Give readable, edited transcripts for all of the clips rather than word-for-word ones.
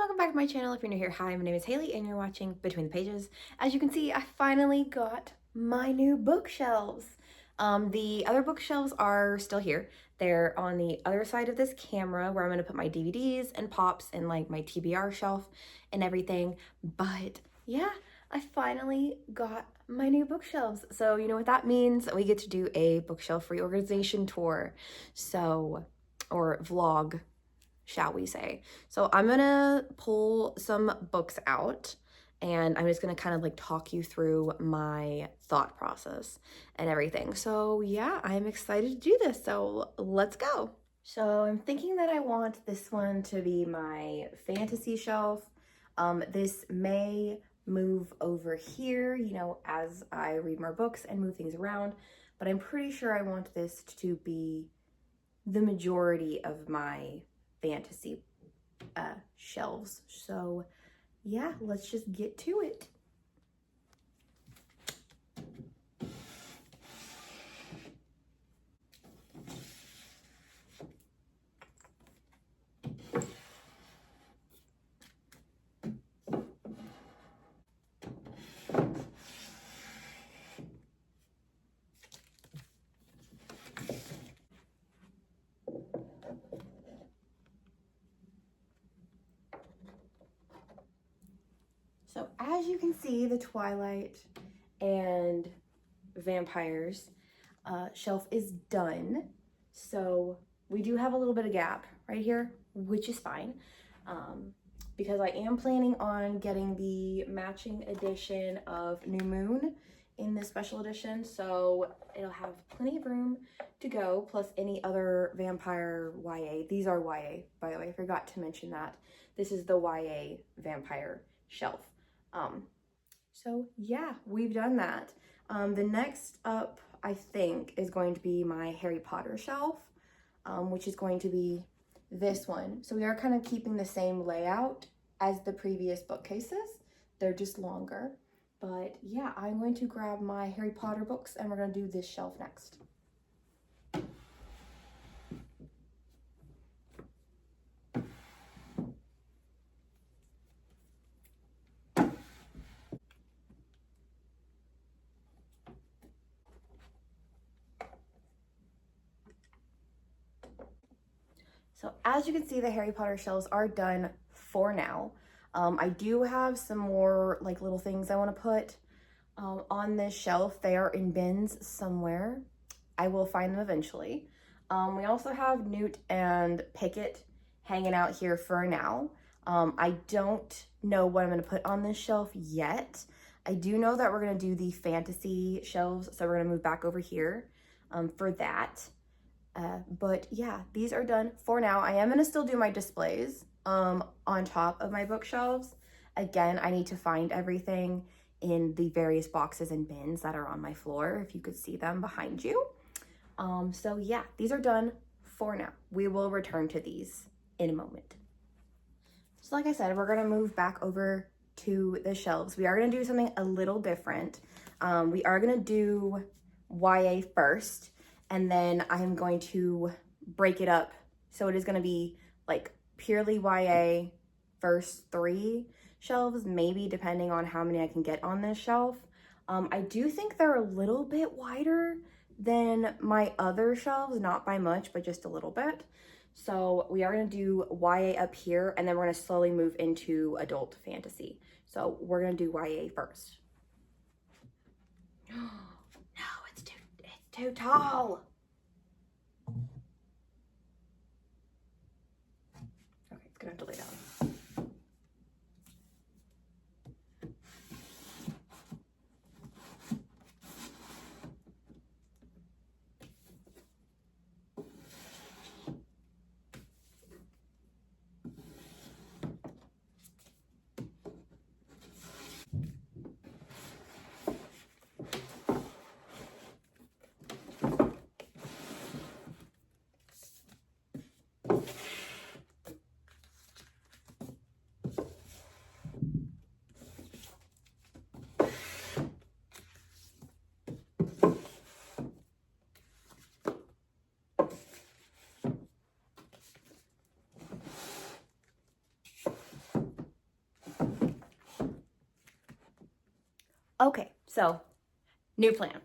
welcome back to my channel. If you're new here, hi, my name is Haley and you're watching Between the Pages. As you can see, I finally got my new bookshelves. The other bookshelves are still here. They're on the other side of this camera where I'm going to put my DVDs and pops and like my TBR shelf and everything. But yeah, I finally got my new bookshelves. So you know what that means? We get to do a bookshelf reorganization tour. Or vlog, shall we say. So I'm gonna pull some books out and I'm just gonna kind of like talk you through my thought process and everything. So yeah, I'm excited to do this. So let's go. So I'm thinking that I want this one to be my fantasy shelf. This may move over here, you know, as I read more books and move things around, but I'm pretty sure I want this to be the majority of my fantasy shelves. So yeah, let's just get to it. So as you can see, the Twilight and Vampires shelf is done. So we do have a little bit of gap right here, which is fine. Because I am planning on getting the matching edition of New Moon in this special edition. So it'll have plenty of room to go, plus any other vampire YA. These are YA, by the way, I forgot to mention that. This is the YA vampire shelf. So yeah, we've done that. The next up, I think, is going to be my Harry Potter shelf, which is going to be this one. So we are kind of keeping the same layout as the previous bookcases. They're just longer. But yeah, I'm going to grab my Harry Potter books and we're going to do this shelf next. So as you can see, the Harry Potter shelves are done for now. I do have some more like little things I want to put on this shelf. They are in bins somewhere. I will find them eventually. We also have Newt and Pickett hanging out here for now. I don't know what I'm going to put on this shelf yet. I do know that we're going to do the fantasy shelves, so we're going to move back over here for that. But yeah, these are done for now. I am going to still do my displays on top of my bookshelves. Again, I need to find everything in the various boxes and bins that are on my floor, if you could see them behind you. So yeah, these are done for now. We will return to these in a moment. So like I said, we're gonna move back over to the shelves. We are gonna do something a little different. We are gonna do YA first, and then I'm going to break it up. So it is gonna be like purely YA first 3 shelves, maybe depending on how many I can get on this shelf. I do think they're a little bit wider than my other shelves, not by much, but just a little bit. So we are going to do YA up here, and then we're going to slowly move into adult fantasy. So we're going to do YA first. No, it's too tall. Okay, it's going to have to lay down. Okay, so new plan.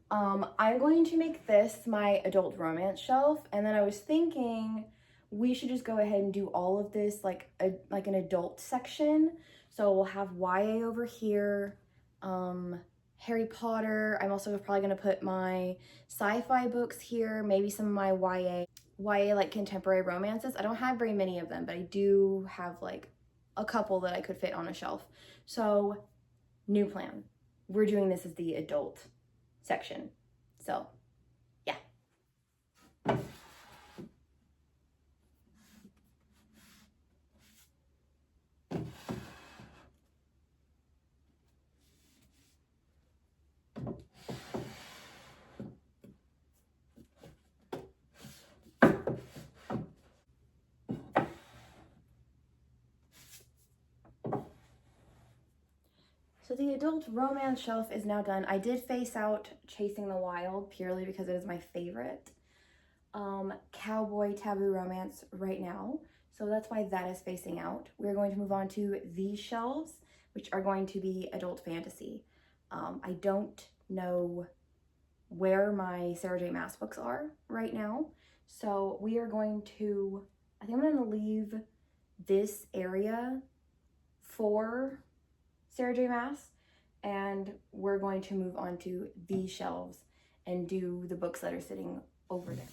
I'm going to make this my adult romance shelf, and then I was thinking we should just go ahead and do all of this like an adult section. So we'll have YA over here, Harry Potter. I'm also probably gonna put my sci-fi books here, maybe some of my YA like contemporary romances. I don't have very many of them, but I do have like a couple that I could fit on a shelf. So new plan. We're doing this as the adult section. So, yeah. So the adult romance shelf is now done. I did face out Chasing the Wild purely because it is my favorite cowboy taboo romance right now. So that's why that is facing out. We're going to move on to these shelves, which are going to be adult fantasy. I don't know where my Sarah J. Maas books are right now. So we are going to, I think I'm going to leave this area for Sarah J. Maas, and we're going to move on to these shelves and do the books that are sitting over there.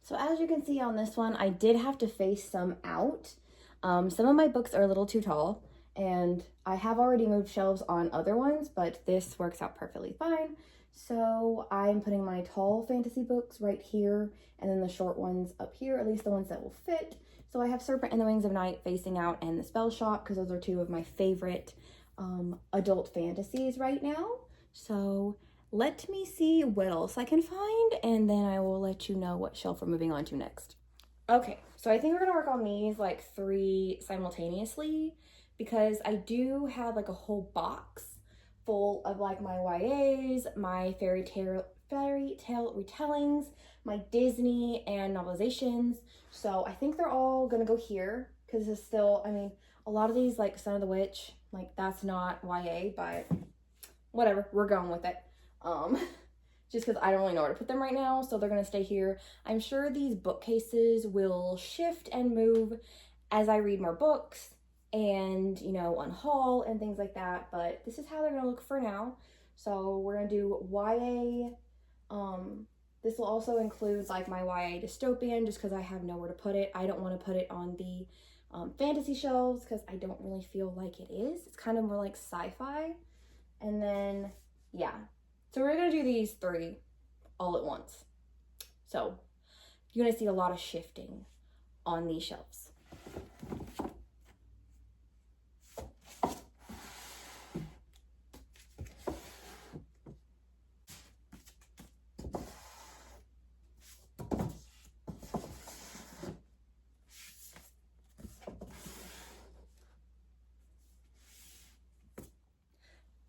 So as you can see on this one, I did have to face some out. Some of my books are a little too tall, and I have already moved shelves on other ones, but this works out perfectly fine. So I'm putting my tall fantasy books right here, and then the short ones up here, at least the ones that will fit. So I have Serpent and the Wings of Night facing out and The Spell Shop, because those are two of my favorite adult fantasies right now. So let me see what else I can find, and then I will let you know what shelf we're moving on to next. Okay, so I think we're gonna work on these like 3 simultaneously, because I do have like a whole box full of like my YAs, my fairy tale retellings, my Disney and novelizations. So I think they're all gonna go here, because it's still, I mean, a lot of these like Son of the Witch, like that's not YA, but whatever, we're going with it. Just because I don't really know where to put them right now, so they're gonna stay here. I'm sure these bookcases will shift and move as I read more books and, you know, unhaul and things like that, but this is how they're gonna look for now. So we're gonna do YA. This will also include like my YA dystopian, just because I have nowhere to put it. I don't want to put it on the fantasy shelves because I don't really feel like it is. It's kind of more like sci-fi. And then, yeah. So we're going to do these 3 all at once. So you're going to see a lot of shifting on these shelves.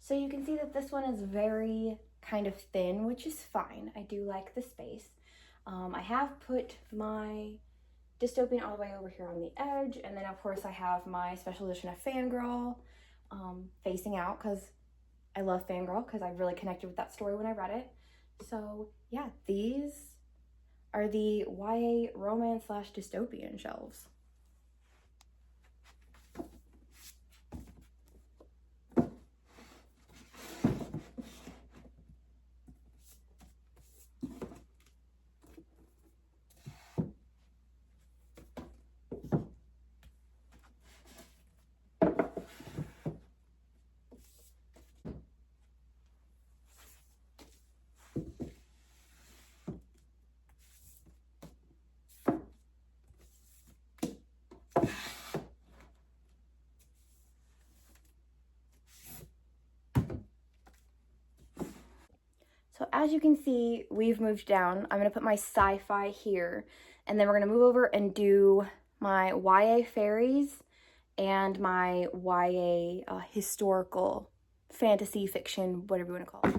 So you can see that this one is very kind of thin, which is fine. I do like the space. I have put my dystopian all the way over here on the edge, and then of course I have my special edition of Fangirl facing out, because I love Fangirl, because I really connected with that story when I read it. So yeah, these are the YA romance / dystopian shelves. So as you can see, we've moved down. I'm gonna put my sci-fi here, and then we're gonna move over and do my YA fairies and my YA historical fantasy fiction, whatever you wanna call it.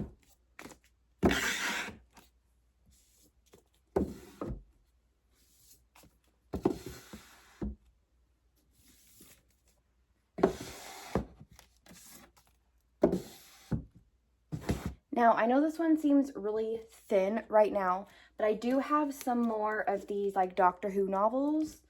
Now, I know this one seems really thin right now, but I do have some more of these like Doctor Who novels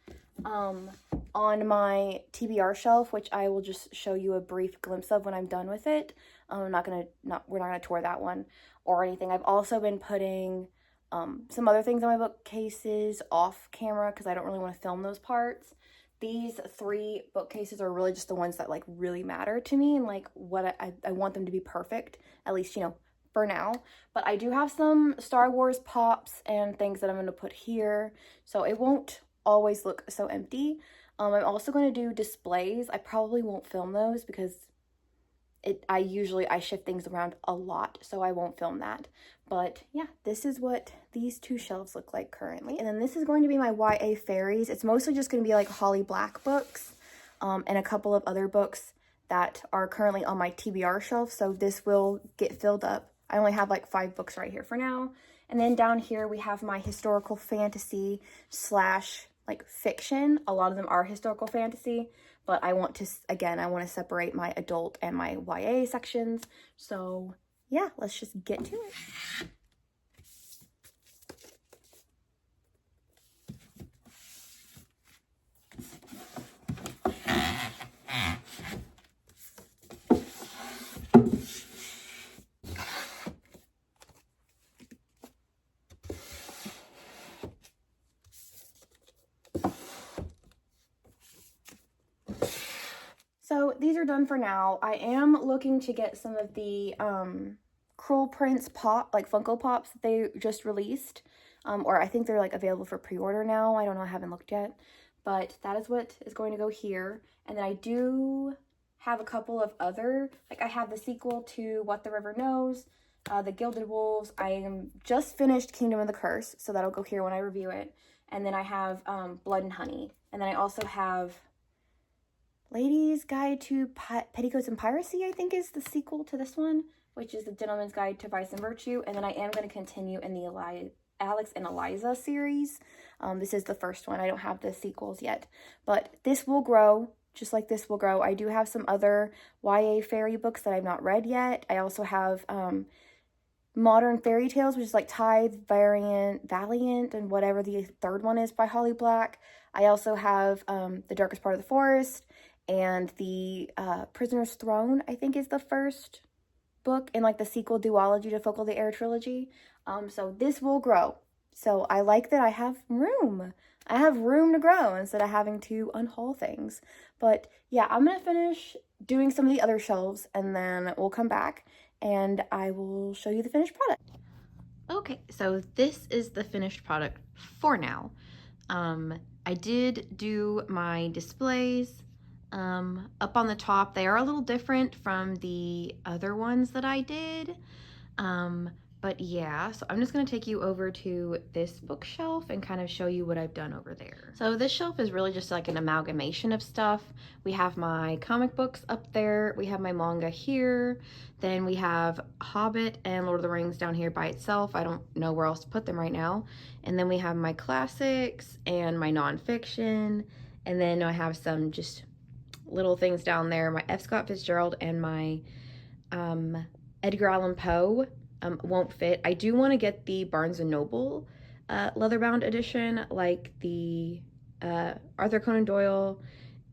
on my TBR shelf, which I will just show you a brief glimpse of when I'm done with it. We're not gonna tour that one or anything. I've also been putting some other things on my bookcases off camera because I don't really want to film those parts. These 3 bookcases are really just the ones that like really matter to me and like what I want them to be perfect, at least, you know, for now. But I do have some Star Wars pops and things that I'm going to put here, so it won't always look so empty. I'm also going to do displays. I probably won't film those because I shift things around a lot, so I won't film that. But yeah, this is what these 2 shelves look like currently. And then this is going to be my YA fairies. It's mostly just going to be like Holly Black books and a couple of other books that are currently on my TBR shelf, so this will get filled up. I only have like 5 books right here for now. And then down here we have my historical fantasy slash like fiction. A lot of them are historical fantasy, but I want to separate my adult and my YA sections. So yeah, let's just get to it. So these are done for now. I am looking to get some of the Cruel Prince pop, like Funko Pops that they just released. Or I think they're like available for pre-order now. I don't know, I haven't looked yet. But that is what is going to go here. And then I do have a couple of other, like I have the sequel to What the River Knows, The Gilded Wolves. I am just finished Kingdom of the Curse, so that'll go here when I review it. And then I have Blood and Honey. And then I also have Ladies' Guide to Petticoats and Piracy, I think is the sequel to this one, which is The Gentleman's Guide to Vice and Virtue. And then I am going to continue in the Alex and Eliza series. This is the first one. I don't have the sequels yet, but this will grow, just like this will grow. I do have some other YA fairy books that I've not read yet. I also have Modern Fairy Tales, which is like Tithe, Valiant, and whatever the 3rd one is by Holly Black. I also have The Darkest Part of the Forest, and the Prisoner's Throne, I think, is the first book in like the sequel duology to Focal the Air trilogy. So this will grow. So I like that I have room. I have room to grow instead of having to unhaul things. But yeah, I'm going to finish doing some of the other shelves and then we'll come back and I will show you the finished product. Okay, so this is the finished product for now. I did do my displays up on the top. They are a little different from the other ones that I did. But yeah, so I'm just going to take you over to this bookshelf and kind of show you what I've done over there. So this shelf is really just like an amalgamation of stuff. We have my comic books up there. We have my manga here. Then we have Hobbit and Lord of the Rings down here by itself. I don't know where else to put them right now. And then we have my classics and my nonfiction. And then I have some just little things down there. My F. Scott Fitzgerald and my Edgar Allan Poe. Won't fit. I do want to get the Barnes & Noble leather-bound edition, like the Arthur Conan Doyle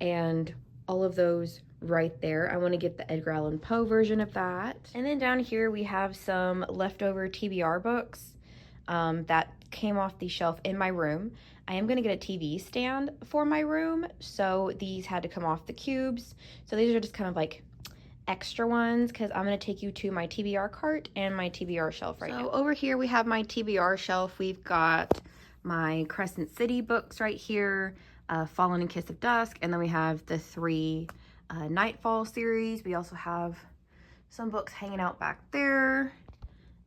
and all of those right there. I want to get the Edgar Allan Poe version of that. And then down here we have some leftover TBR books that came off the shelf in my room. I am going to get a TV stand for my room, so these had to come off the cubes. So these are just kind of like extra ones because I'm going to take you to my TBR cart and my TBR shelf right now. So over here we have my TBR shelf. We've got my Crescent City books right here, Fallen and Kiss of Dusk, and then we have the 3 Nightfall series. We also have some books hanging out back there.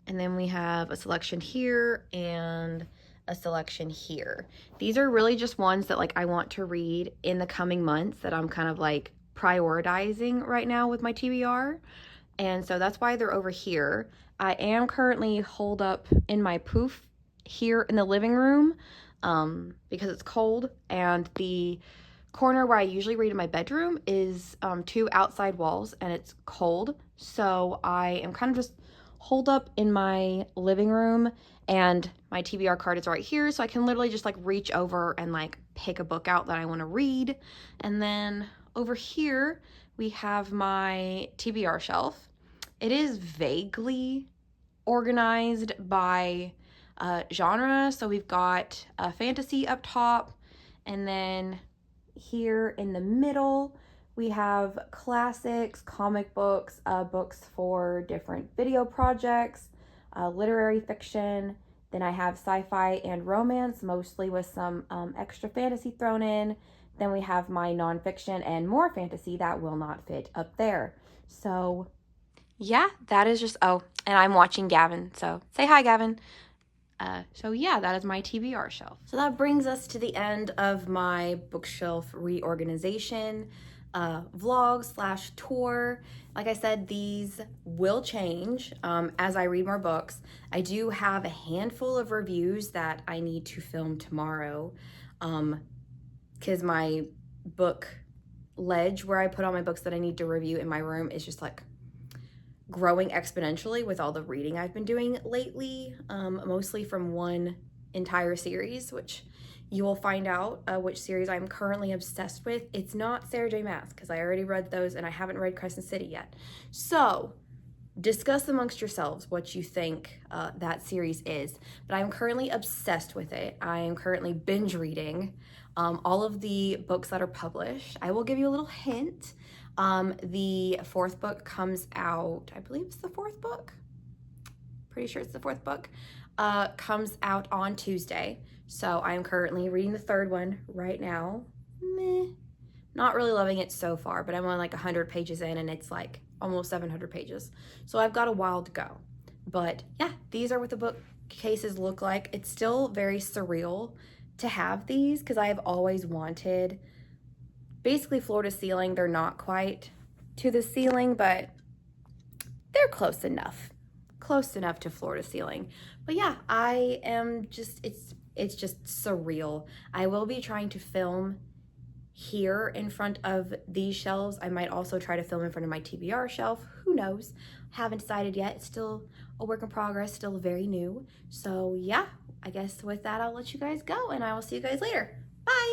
And then we have a selection here and a selection here. These are really just ones that like I want to read in the coming months that I'm kind of like prioritizing right now with my TBR. And so that's why they're over here. I am currently holed up in my poof here in the living room because it's cold, and the corner where I usually read in my bedroom is 2 outside walls and it's cold. So I am kind of just holed up in my living room, and my TBR card is right here. So I can literally just like reach over and like pick a book out that I want to read. And then over here, we have my TBR shelf. It is vaguely organized by genre. So we've got fantasy up top, and then here in the middle, we have classics, comic books, books for different video projects, literary fiction. Then I have sci-fi and romance, mostly with some extra fantasy thrown in. Then we have my nonfiction and more fantasy that will not fit up there. So yeah, that is just, oh, and I'm watching Gavin, so say hi, Gavin. So yeah, that is my TBR shelf. So that brings us to the end of my bookshelf reorganization vlog slash tour. Like I said, these will change as I read more books. I do have a handful of reviews that I need to film tomorrow because my book ledge where I put all my books that I need to review in my room is just like growing exponentially with all the reading I've been doing lately, mostly from one entire series, which you will find out which series I'm currently obsessed with. It's not Sarah J. Maas, because I already read those and I haven't read Crescent City yet. So discuss amongst yourselves what you think that series is. But I'm currently obsessed with it. I am currently binge reading all of the books that are published. I will give you a little hint. The 4th book comes out, I believe it's the 4th book. Pretty sure it's the 4th book. Comes out on Tuesday. So I'm currently reading the 3rd one right now. Meh. Not really loving it so far, but I'm on like 100 pages in and it's like almost 700 pages. So I've got a while to go. But yeah, these are what the bookcases look like. It's still very surreal to have these because I have always wanted basically floor to ceiling. They're not quite to the ceiling, but they're close enough to floor to ceiling. But yeah, I am just, it's just surreal. I will be trying to film here in front of these shelves. I might also try to film in front of my TBR shelf. Who knows? Haven't decided yet. It's still a work in progress, still very new. So yeah, I guess with that, I'll let you guys go and I will see you guys later. Bye.